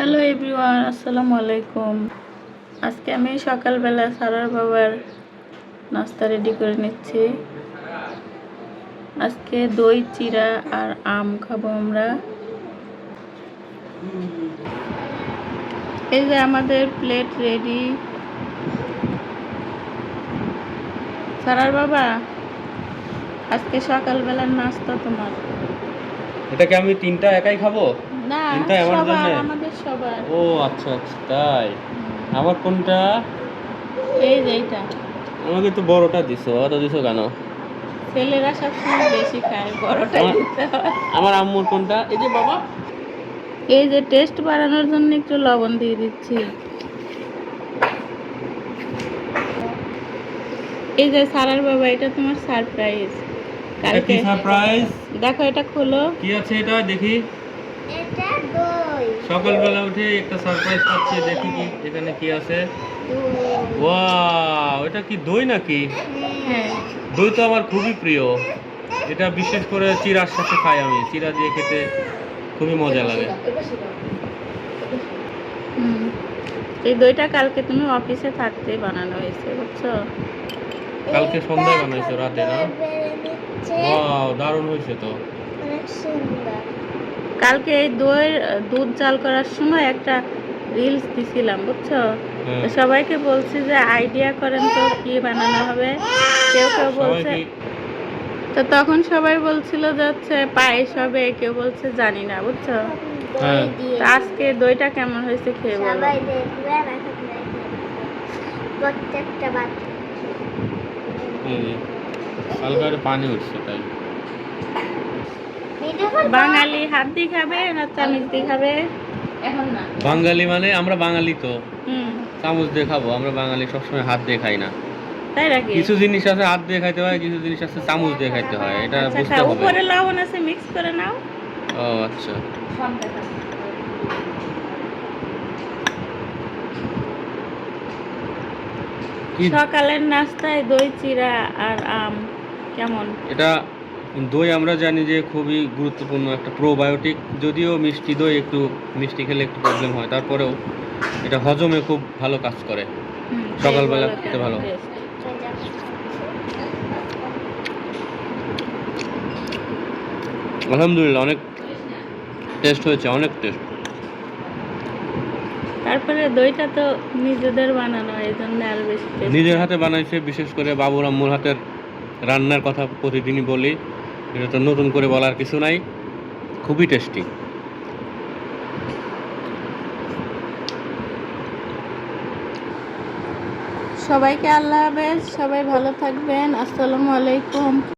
Hello everyone, আসসালামু আলাইকুম। আজকে আমি সকালবেলা সারার বাবার নাস্তা রেডি করে নিচ্ছি। আজকে দই চিড়া আর আম খাবো আমরা। এই যে আমাদের প্লেট রেডি। সারার বাবা, আজকে সকালবেলার নাস্তা তোমার। এটা কি আমি তিনটা একাই খাবো? না, তিনটা আমার জন্য? আমাদের সবার। ও আচ্ছা আচ্ছা, তাই। আমার কোনটা? এই যে এইটা। আমাকে তো বড়টা দিছো, অত দিছো কেন? ছেলেরা সবসময় বেশি খায়, বড়টাই দিতে হয়। আমার আম্মুর কোনটা? এই যে বাবা, এই যে টেস্ট বাড়ানোর জন্য একটু লবণ দিয়ে দিচ্ছি। এই যে সারার বাবা, এটা তোমার সারপ্রাইজ। এটা কি সারপ্রাইজ? দেখো, এটা খোলো। কি আছে এটা দেখি। এটা দই। সকালবেলা উঠে একটা সারপ্রাইজ পাচ্ছি, দেখি কি এখানে কি আছে। ওয়াও, এটা কি দই নাকি? হ্যাঁ, দই তো আমার খুবই প্রিয়। এটা বিশেষ করে চিড়ার সাথে খাই আমি। চিড়া দিয়ে খেতে খুবই মজা লাগে। এই দইটা কালকে তুমি অফিসে থাকতে বানানো হয়েছে, বুঝছো? কালকে সন্ধ্যায় বানাইছো, রাতে না? ওয়াও, দারুণ হয়েছে তো। অনেক সুন্দর। কালকে এই দইয়ের দুধ জাল করার সময় একটা রিলস দিছিলাম, বুঝছো? তো সবাইকে বলছি যে আইডিয়া করেন তো কি বানানো হবে। কেউ কেউ বলছে, তো তখন সবাই বলছিল যে হচ্ছে পায়েস হবে, কেউ বলছে জানি না, বুঝছো? হ্যাঁ। তো আজকে দইটা কেমন হয়েছে খেয়ে বলো। সবাই দেখবে, প্রত্যেকটা বাচ্চা। হালকা একটু পানি উঠছে তাই। বাঙালি হাত দিয়ে খাবে না চামচ দিয়ে খাবে? এখন না, বাঙালি মানে আমরা বাঙালি তো হুম, চামচ দিয়ে খাবো। আমরা বাঙালি সবসময় হাত দিয়ে খাই না। তাই নাকি? কিছু জিনিস আছে হাত দিয়ে খাইতে হয়, কিছু জিনিস আছে চামচ দিয়ে খাইতে হয়, এটা আচ্ছা, বুঝতে খাও। হবে। উপরে লবণ আছে, মিক্স করে নাও। ও আচ্ছা। কি সকালের নাস্তায় দই চিড়া আর আম কেমন? এটা দই আমরা জানি যে খুবই গুরুত্বপূর্ণ একটা প্রোবায়োটিক। যদিও মিষ্টি দই একটু মিষ্টি খেলে একটু প্রবলেম হয়, তারপরেও এটা হজমে খুব ভালো কাজ করে। সকালবেলা খেতে ভালো। আলহামদুলিল্লাহ, অনেক টেস্ট হয়েছে, অনেক টেস্ট। তারপরে দইটা তো নিজেদের বানানো, এই জন্য আরো বেশি টেস্ট। নিজের হাতে বানাইছে, বিশেষ করে বাবুর আম্মুর হাতের রান্নার কথা প্রতিদিনই বলি। এটা তো নতুন করে বলার কিছু নাই, খুবই টেস্টি। সবাইকে আল্লাহ হাফেজ, সবাই ভালো থাকবেন। আসসালামু আলাইকুম।